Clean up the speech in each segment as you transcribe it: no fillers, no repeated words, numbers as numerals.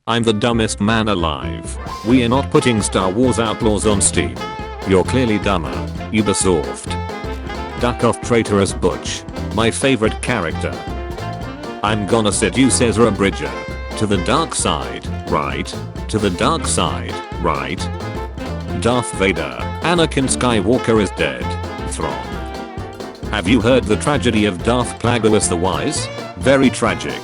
I'm the dumbest man alive. We are not putting Star Wars Outlaws on Steam. You're clearly dumber. Ubisoft. Duck off traitorous Butch. My favorite character. I'm gonna seduce Ezra Bridger. To the dark side, right? To the dark side, right? Darth Vader. Anakin Skywalker is dead. Thrawn. Have you heard the tragedy of Darth Plagueis the Wise? Very tragic.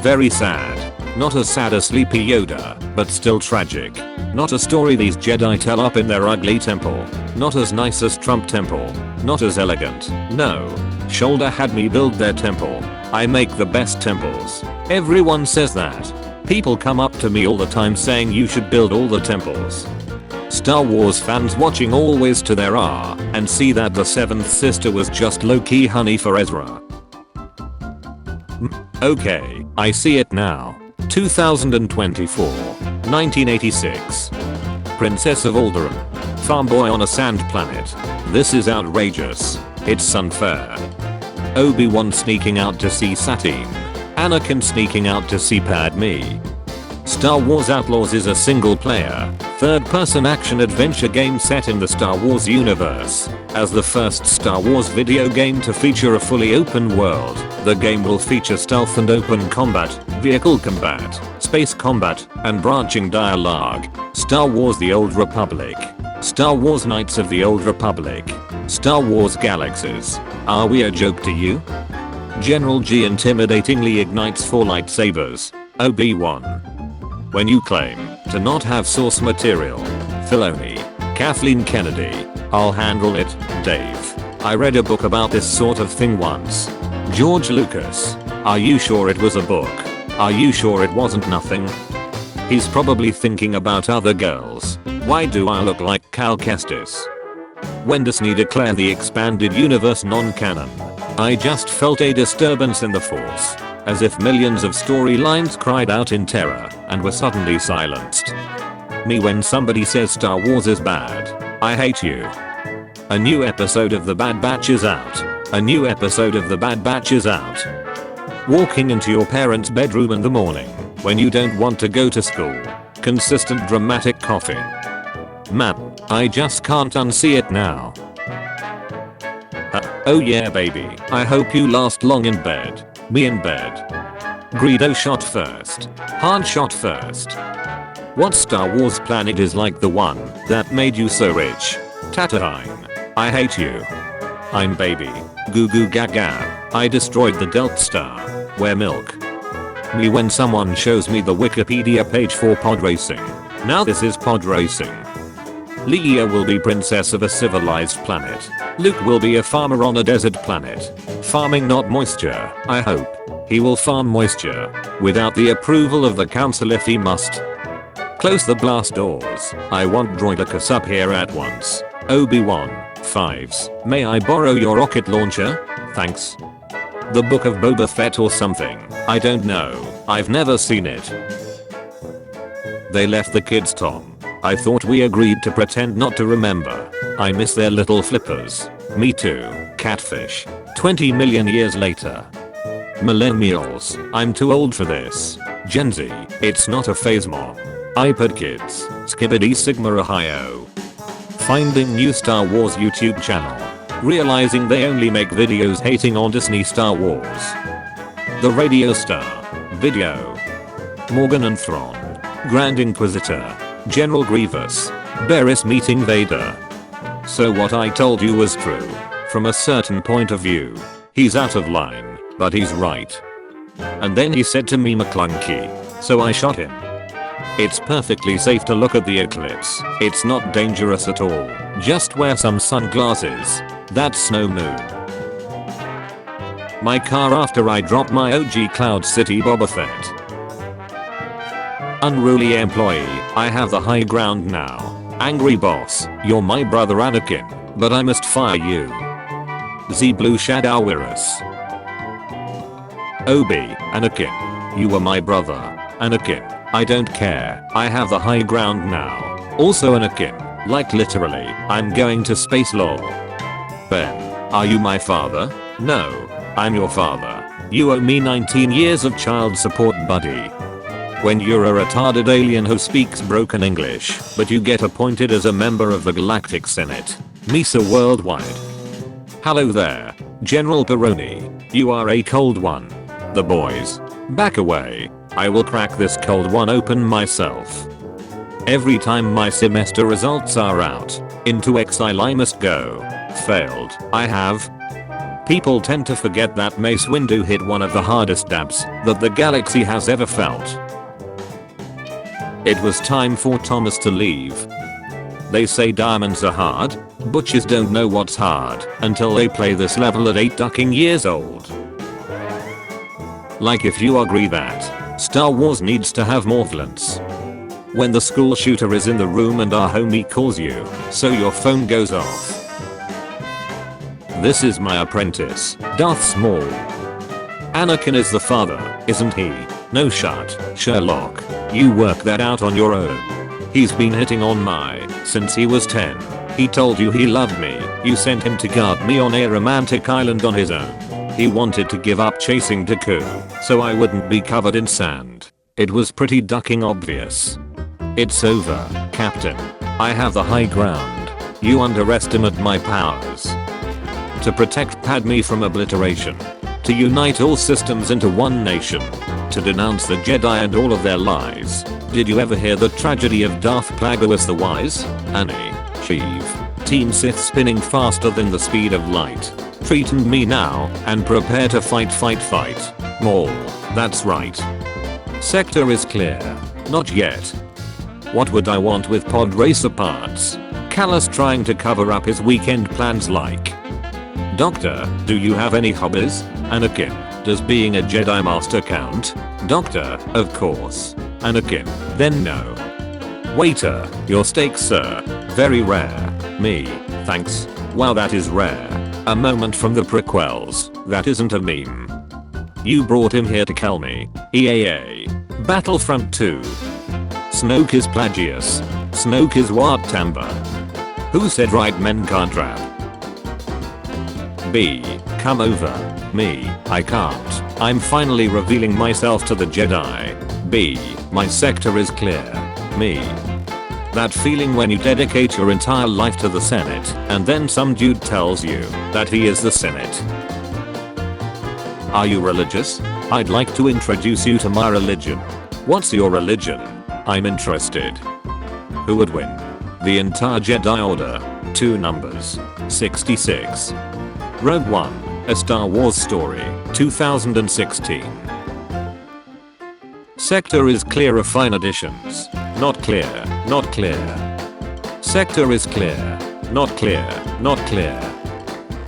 Very sad. Not as sad as Sleepy Yoda, but still tragic. Not a story these Jedi tell up in their ugly temple. Not as nice as Trump Temple. Not as elegant. No. Shoulder had me build their temple. I make the best temples. Everyone says that. People come up to me all the time saying you should build all the temples. Star Wars fans watching always to their R and see that the seventh sister was just low-key honey for Ezra. Okay, I see it now. 2024. 1986. Princess of Alderaan. Farm boy on a sand planet. This is outrageous. It's unfair. Obi-Wan sneaking out to see Satine. Anakin sneaking out to see Padme. Star Wars Outlaws is a single-player, third-person action-adventure game set in the Star Wars universe. As the first Star Wars video game to feature a fully open world, the game will feature stealth and open combat, vehicle combat, space combat, and branching dialogue. Star Wars The Old Republic. Star Wars Knights of the Old Republic. Star Wars Galaxies. Are we a joke to you? General G intimidatingly ignites 4 lightsabers. Obi-Wan. When you claim to not have source material. Filoni. Kathleen Kennedy. I'll handle it, Dave. I read a book about this sort of thing once. George Lucas. Are you sure it was a book? Are you sure it wasn't nothing? He's probably thinking about other girls. Why do I look like Cal Kestis? When Disney declared the expanded universe non-canon, I just felt a disturbance in the force, as if millions of storylines cried out in terror and were suddenly silenced. Me when somebody says Star Wars is bad. I hate you. A new episode of The Bad Batch is out. A new episode of The Bad Batch is out. Walking into your parents' bedroom in the morning when you don't want to go to school. Consistent dramatic coughing. Man, I just can't unsee it now. Oh yeah baby, I hope you last long in bed. Me in bed. Greedo shot first. Han shot first. What Star Wars planet is like the one that made you so rich? Tatooine. I hate you. I'm baby. Goo goo gaga. I destroyed the Delta Star. Where milk? Me when someone shows me the Wikipedia page for pod racing. Now this is pod racing. Leia will be princess of a civilized planet. Luke will be a farmer on a desert planet. Farming not moisture, I hope. He will farm moisture. Without the approval of the council if he must. Close the blast doors. I want Droidicus up here at once. Obi-Wan. Fives. May I borrow your rocket launcher? Thanks. The Book of Boba Fett or something. I don't know. I've never seen it. They left the kids Tom. I thought we agreed to pretend not to remember. I miss their little flippers. Me too. Catfish. 20 million years later. Millennials. I'm too old for this. Gen Z. It's not a phase mom. iPad kids. Skibbity Sigma Ohio. Finding new Star Wars YouTube channel. Realizing they only make videos hating on Disney Star Wars. The Radio Star. Video. Morgan and Thrawn. Grand Inquisitor. General Grievous. Barriss meeting Vader. So what I told you was true. From a certain point of view. He's out of line, but he's right. And then he said to me McClunky. So I shot him. It's perfectly safe to look at the eclipse. It's not dangerous at all. Just wear some sunglasses. That's Snow Moon. My car after I drop my OG Cloud City Boba Fett. Unruly employee, I have the high ground now. Angry boss, you're my brother Anakin, but I must fire you. Z Blue Shadow Wirus. Obi, Anakin. You were my brother. Anakin, I don't care. I have the high ground now. Also Anakin, like literally, I'm going to space law. Ben, are you my father? No, I'm your father. You owe me 19 years of child support buddy. When you're a retarded alien who speaks broken English, but you get appointed as a member of the Galactic Senate. Misa Worldwide. Hello there, General Peroni. You are a cold one. The boys. Back away. I will crack this cold one open myself. Every time my semester results are out, into exile I must go. Failed. I have. People tend to forget that Mace Windu hit one of the hardest dabs that the galaxy has ever felt. It was time for Thomas to leave. They say diamonds are hard, butchers don't know what's hard until they play this level at 8 ducking years old. Like if you agree that Star Wars needs to have more violence. When the school shooter is in the room and our homie calls you, so your phone goes off. This is my apprentice, Darth Maul. Anakin is the father, isn't he? No shot, Sherlock. You work that out on your own. He's been hitting on my since he was 10. He told you he loved me. You sent him to guard me on a romantic island on his own. He wanted to give up chasing Dooku, so I wouldn't be covered in sand. It was pretty ducking obvious. It's over, Captain. I have the high ground. You underestimate my powers. To protect Padme from obliteration. To unite all systems into one nation. To denounce the Jedi and all of their lies. Did you ever hear the tragedy of Darth Plagueis the Wise? Annie, Sheev. Team Sith spinning faster than the speed of light. Threaten me now and prepare to fight. Maul. That's right. Sector is clear. Not yet. What would I want with pod racer parts? Callus trying to cover up his weekend plans like. Doctor, do you have any hobbies? Anakin, does being a Jedi Master count? Doctor, of course. Anakin, then no. Waiter, your steak sir. Very rare. Me, thanks. Wow, that is rare. A moment from the prequels. That isn't a meme. You brought him here to kill me. EAA. Battlefront 2. Snoke is Plagius. Snoke is what Tamba? Who said right men can't rap? B. Come over. Me. I can't. I'm finally revealing myself to the Jedi. B. My sector is clear. Me. That feeling when you dedicate your entire life to the Senate and then some dude tells you that he is the Senate. Are you religious? I'd like to introduce you to my religion. What's your religion? I'm interested. Who would win? The entire Jedi Order. 2 numbers. 66. Rogue One, A Star Wars Story, 2016. Sector is clear of fine additions. Not clear, not clear. Sector is clear. Not clear, not clear.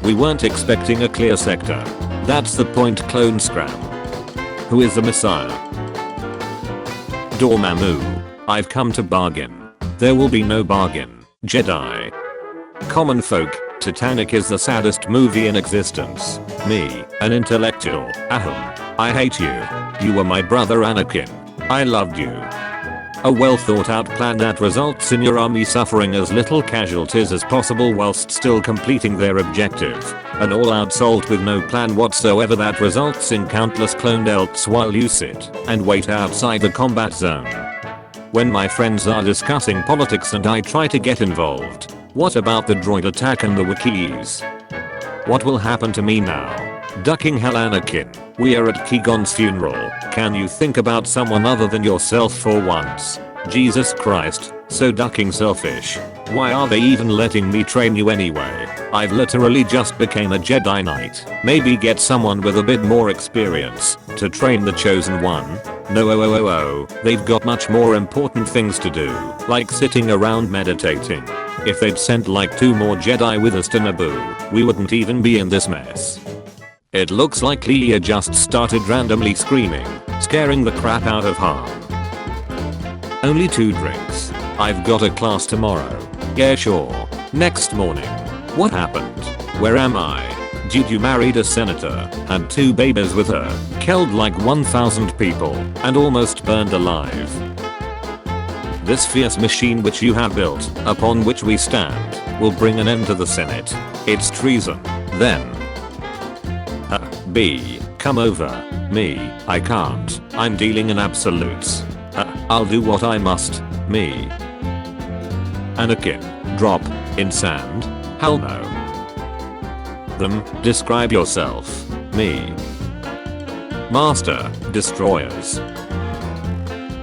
We weren't expecting a clear sector. That's the point, clone scram. Who is the Messiah? Dormammu. I've come to bargain. There will be no bargain, Jedi. Common folk. Titanic is the saddest movie in existence. Me, an intellectual. Ahem. I hate you. You were my brother Anakin. I loved you. A well thought out plan that results in your army suffering as little casualties as possible whilst still completing their objective. An all out assault with no plan whatsoever that results in countless cloned elts while you sit and wait outside the combat zone. When my friends are discussing politics and I try to get involved. What about the droid attack and the Wookiees? What will happen to me now? Ducking hell Anakin, we are at Qui-Gon's funeral. Can you think about someone other than yourself for once? Jesus Christ, so ducking selfish. Why are they even letting me train you anyway? I've literally just became a Jedi Knight. Maybe get someone with a bit more experience to train the chosen one. No, they've got much more important things to do, like sitting around meditating. If they'd sent like 2 more Jedi with us to Naboo, we wouldn't even be in this mess. It looks like Leia just started randomly screaming, scaring the crap out of Han. Only 2 drinks. I've got a class tomorrow. Yeah sure. Next morning. What happened? Where am I? Dude, you married a senator, had 2 babies with her, killed like 1,000 people, and almost burned alive. This fierce machine which you have built, upon which we stand, will bring an end to the Senate. It's treason. Then. B. Come over. Me. I can't. I'm dealing in absolutes. I'll do what I must. Me. Anakin. Drop. In sand. Hell no. Them. Describe yourself. Me. Master. Destroyers.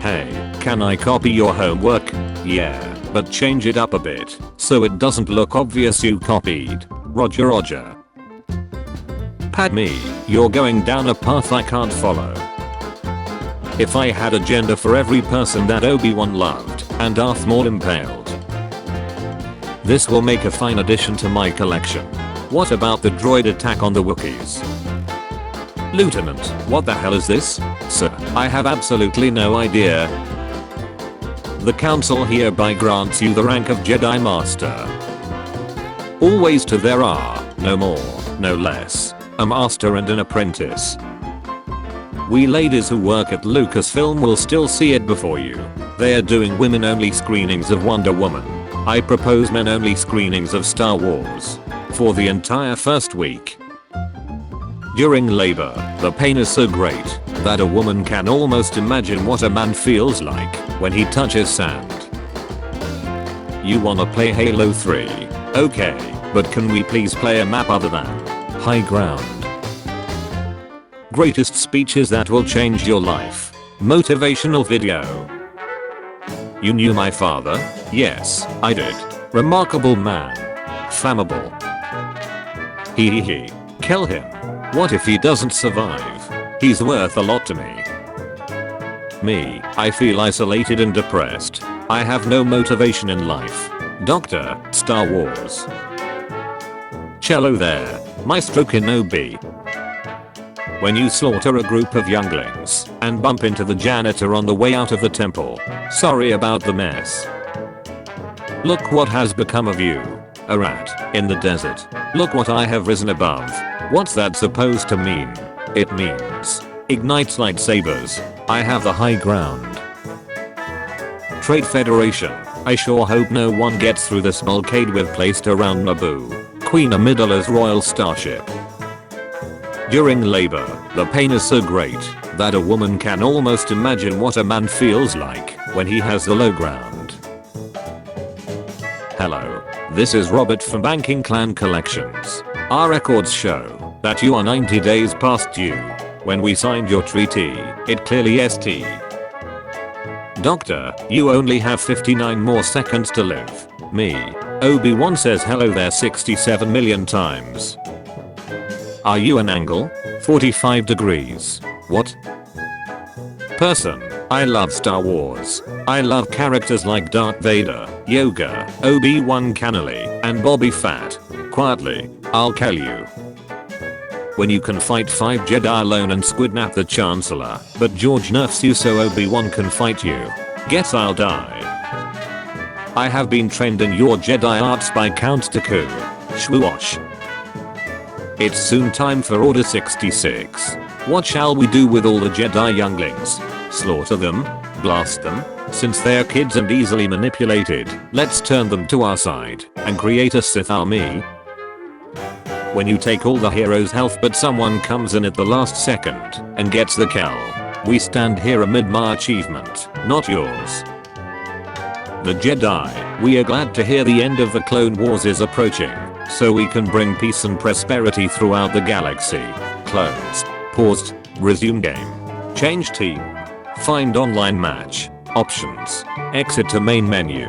Hey, can I copy your homework? Yeah, but change it up a bit so it doesn't look obvious you copied. Roger roger. Padme, you're going down a path I can't follow. If I had a gender for every person that Obi-Wan loved and Darth Maul impaled. This will make a fine addition to my collection. What about the droid attack on the Wookiees? Lieutenant, what the hell is this? Sir, I have absolutely no idea. The council hereby grants you the rank of Jedi Master. Always to there are, no more, no less, a master and an apprentice. We ladies who work at Lucasfilm will still see it before you. They are doing women only screenings of Wonder Woman. I propose men only screenings of Star Wars. For the entire first week. During labor, the pain is so great that a woman can almost imagine what a man feels like when he touches sand. You wanna play Halo 3? Okay, but can we please play a map other than High Ground? Greatest speeches that will change your life. Motivational video. You knew my father? Yes, I did. Remarkable man. Flammable. Hee. Kill him. What if he doesn't survive? He's worth a lot to me. Me, I feel isolated and depressed. I have no motivation in life. Doctor, Star Wars. Cello there. Maestro Kenobi. When you slaughter a group of younglings and bump into the janitor on the way out of the temple. Sorry about the mess. Look what has become of you. A rat in the desert. Look what I have risen above. What's that supposed to mean? It means ignites lightsabers. I have the high ground. Trade Federation. I sure hope no one gets through this bulkhead we've placed around Naboo. Queen Amidala's royal starship. During labor, the pain is so great that a woman can almost imagine what a man feels like when he has the low ground. Hello, this is Robert from Banking Clan Collections. Our records show that you are 90 days past due. When we signed your treaty, it clearly st. Doctor, you only have 59 more seconds to live. Me. Obi-Wan says hello there 67 million times. Are you an angle? 45 degrees. What? Person. I love Star Wars. I love characters like Darth Vader, Yoda, Obi-Wan Kenobi, and Bobby Fett. Quietly, I'll kill you. When you can fight 5 Jedi alone and squidnap the Chancellor, but George nerfs you so Obi-Wan can fight you. Guess I'll die. I have been trained in your Jedi arts by Count Dooku. Shwoosh. It's soon time for Order 66. What shall we do with all the Jedi younglings? Slaughter them? Blast them? Since they're kids and easily manipulated, let's turn them to our side and create a Sith army. When you take all the hero's health but someone comes in at the last second and gets the kill, we stand here amid my achievement, not yours. The Jedi, we are glad to hear the end of the Clone Wars is approaching, so we can bring peace and prosperity throughout the galaxy. Closed. Paused. Resume game. Change team. Find online match. Options. Exit to main menu.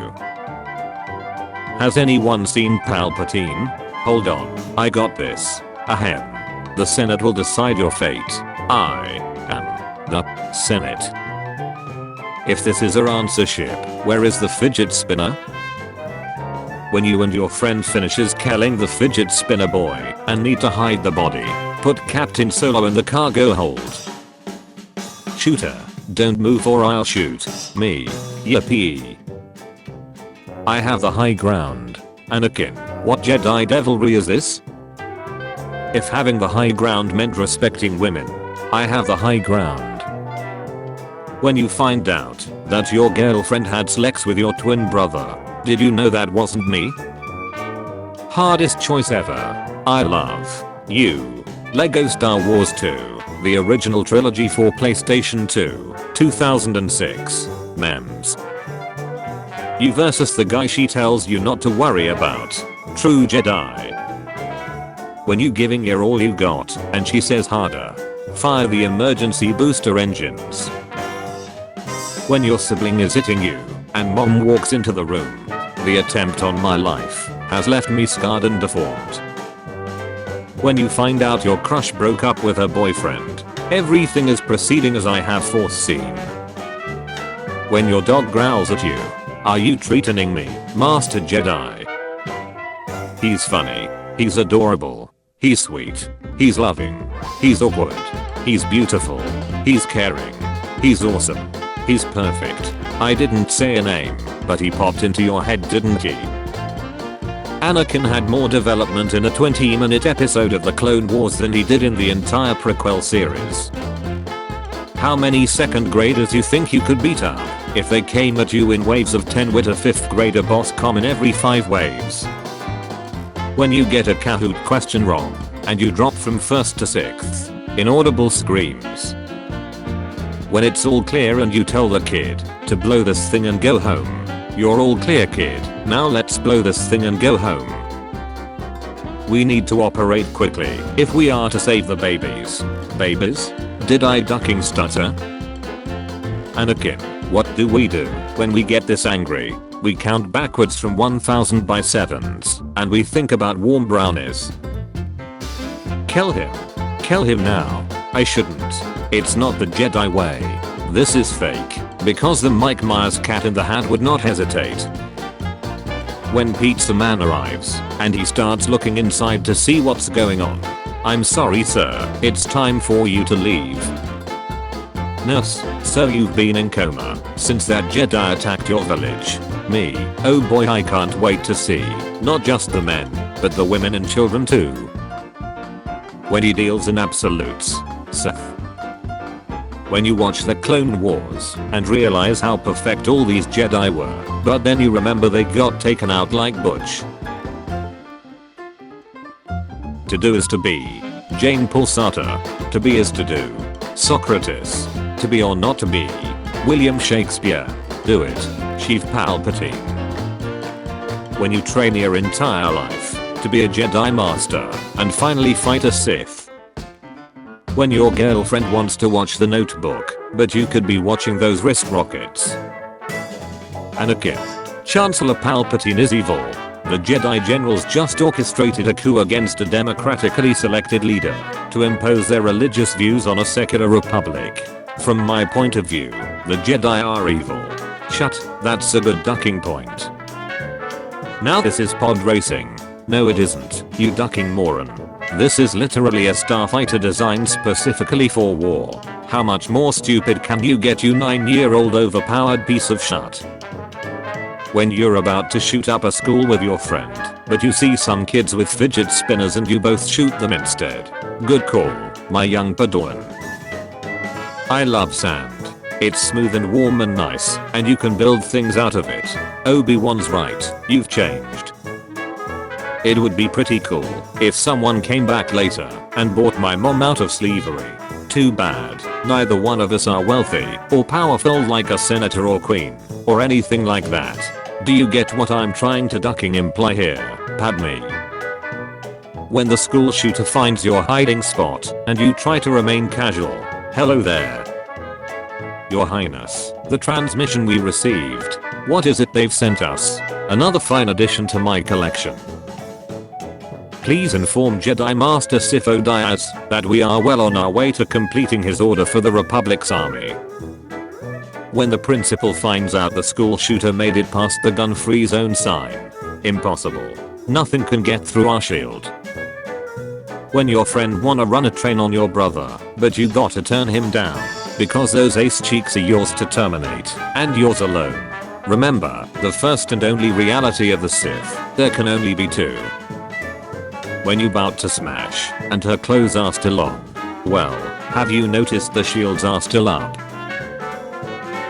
Has anyone seen Palpatine? Hold on, I got this. Ahem. The Senate will decide your fate. I am the Senate. If this is our answer ship, where is the fidget spinner? When you and your friend finishes killing the fidget spinner boy and need to hide the body, put Captain Solo in the cargo hold. Shooter, don't move or I'll shoot. Me. Yippee. I have the high ground. Anakin, what Jedi devilry is this? If having the high ground meant respecting women, I have the high ground. When you find out that your girlfriend had sex with your twin brother, did you know that wasn't me? Hardest choice ever. I love you. Lego Star Wars 2, the original trilogy for PlayStation 2, 2006. Memes. You versus the guy she tells you not to worry about. True Jedi. When you giving her all you got and she says harder. Fire the emergency booster engines. When your sibling is hitting you and mom walks into the room. The attempt on my life has left me scarred and deformed. When you find out your crush broke up with her boyfriend. Everything is proceeding as I have foreseen. When your dog growls at you. Are you treating me, Master Jedi? He's funny. He's adorable. He's sweet. He's loving. He's awkward. He's beautiful. He's caring. He's awesome. He's perfect. I didn't say a name, but he popped into your head, didn't he? Anakin had more development in a 20-minute episode of the Clone Wars than he did in the entire prequel series. How many second graders you think you could beat up if they came at you in waves of 10 with a 5th grader boss common every 5 waves? When you get a Kahoot question wrong and you drop from 1st to 6th, inaudible screams. When it's all clear and you tell the kid to blow this thing and go home. You're all clear, kid, now let's blow this thing and go home. We need to operate quickly if we are to save the babies. Babies? Did I ducking stutter? Anakin, what do we do when we get this angry? We count backwards from 1000 by 7s and we think about warm brownies. Kill him. Kill him now. I shouldn't. It's not the Jedi way. This is fake, because the Mike Myers cat in the hat would not hesitate. When Pizza Man arrives, and he starts looking inside to see what's going on. I'm sorry sir, it's time for you to leave. Nurse, so you've been in coma since that Jedi attacked your village. Me, oh boy I can't wait to see, not just the men, but the women and children too. When he deals in absolutes. Seth. When you watch the Clone Wars and realize how perfect all these Jedi were, but then you remember they got taken out like Butch. To do is to be. Jane Pulsata. To be is to do. Socrates. To be or not to be. William Shakespeare. Do it. Chief Palpatine. When you train your entire life to be a Jedi Master and finally fight a Sith. When your girlfriend wants to watch The Notebook, but you could be watching those wrist rockets. Anakin. Chancellor Palpatine is evil. The Jedi generals just orchestrated a coup against a democratically selected leader to impose their religious views on a secular republic. From my point of view, the Jedi are evil. Shut, that's a good ducking point. Now this is pod racing. No it isn't, you ducking moron. This is literally a starfighter designed specifically for war. How much more stupid can you get, you 9-year-old overpowered piece of shit? When you're about to shoot up a school with your friend, but you see some kids with fidget spinners and you both shoot them instead. Good call, my young Padawan. I love sand. It's smooth and warm and nice, and you can build things out of it. Obi-Wan's right, you've changed. It would be pretty cool if someone came back later and bought my mom out of slavery. Too bad, neither one of us are wealthy or powerful like a senator or queen or anything like that. Do you get what I'm trying to ducking imply here, Padme? When the school shooter finds your hiding spot and you try to remain casual. Hello there. Your Highness, the transmission we received. What is it they've sent us? Another fine addition to my collection. Please inform Jedi Master Sith Odias that we are well on our way to completing his order for the Republic's army. When the principal finds out the school shooter made it past the gun-free zone sign. Impossible. Nothing can get through our shield. When your friend wanna run a train on your brother, but you gotta turn him down because those ace cheeks are yours to terminate and yours alone. Remember, the first and only reality of the Sith, there can only be two. When you bout to smash and her clothes are still on. Well, have you noticed the shields are still up?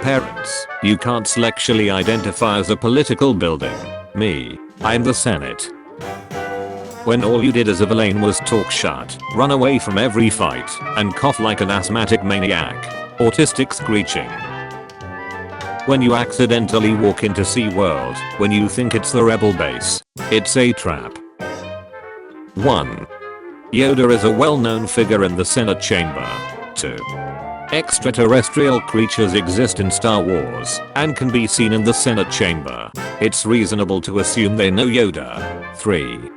Parents, you can't sexually identify as a political building. Me, I'm the Senate. when all you did as a villain was talk shut, run away from every fight, and cough like an asthmatic maniac. Autistic screeching. When you accidentally walk into SeaWorld when you think it's the rebel base, it's a trap. 1. Yoda is a well-known figure in the Senate chamber. 2. Extraterrestrial creatures exist in Star Wars and can be seen in the Senate chamber. It's reasonable to assume they know Yoda. 3.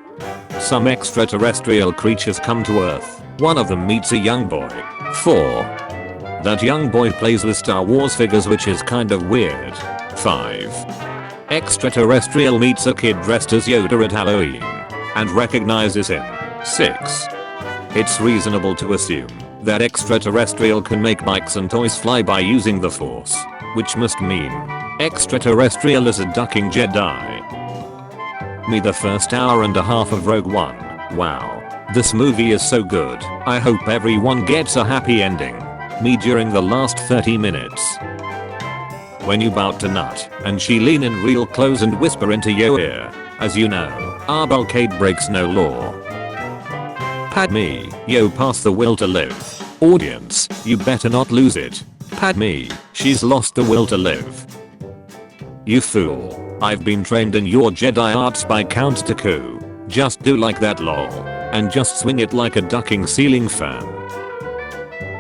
Some extraterrestrial creatures come to Earth. One of them meets a young boy. 4. That young boy plays with Star Wars figures, which is kind of weird. 5. Extraterrestrial meets a kid dressed as Yoda at Halloween and recognizes him. 6. It's reasonable to assume that extraterrestrial can make bikes and toys fly by using the Force, which must mean extraterrestrial is a ducking Jedi. Me the first hour and a half of Rogue One. Wow. This movie is so good. I hope everyone gets a happy ending. Me during the last 30 minutes. When you bout to nut and she lean in real close and whisper into your ear. As you know, our bulkhead breaks no law. Padme, yo, pass the will to live. Audience, you better not lose it. Padme, she's lost the will to live. You fool. I've been trained in your Jedi arts by Count Dooku. Just do like that lol. And just swing it like a ducking ceiling fan.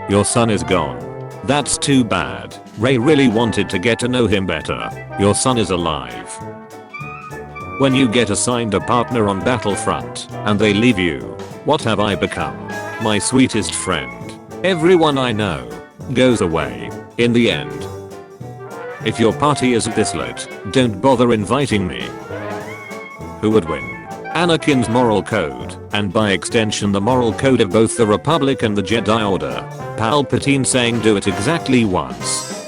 Your son is gone. That's too bad. Rey really wanted to get to know him better. Your son is alive. When you get assigned a partner on Battlefront and they leave you, what have I become? My sweetest friend. Everyone I know goes away in the end. If your party is this lit, don't bother inviting me. Who would win? Anakin's moral code, and by extension the moral code of both the Republic and the Jedi Order. Palpatine saying do it exactly once.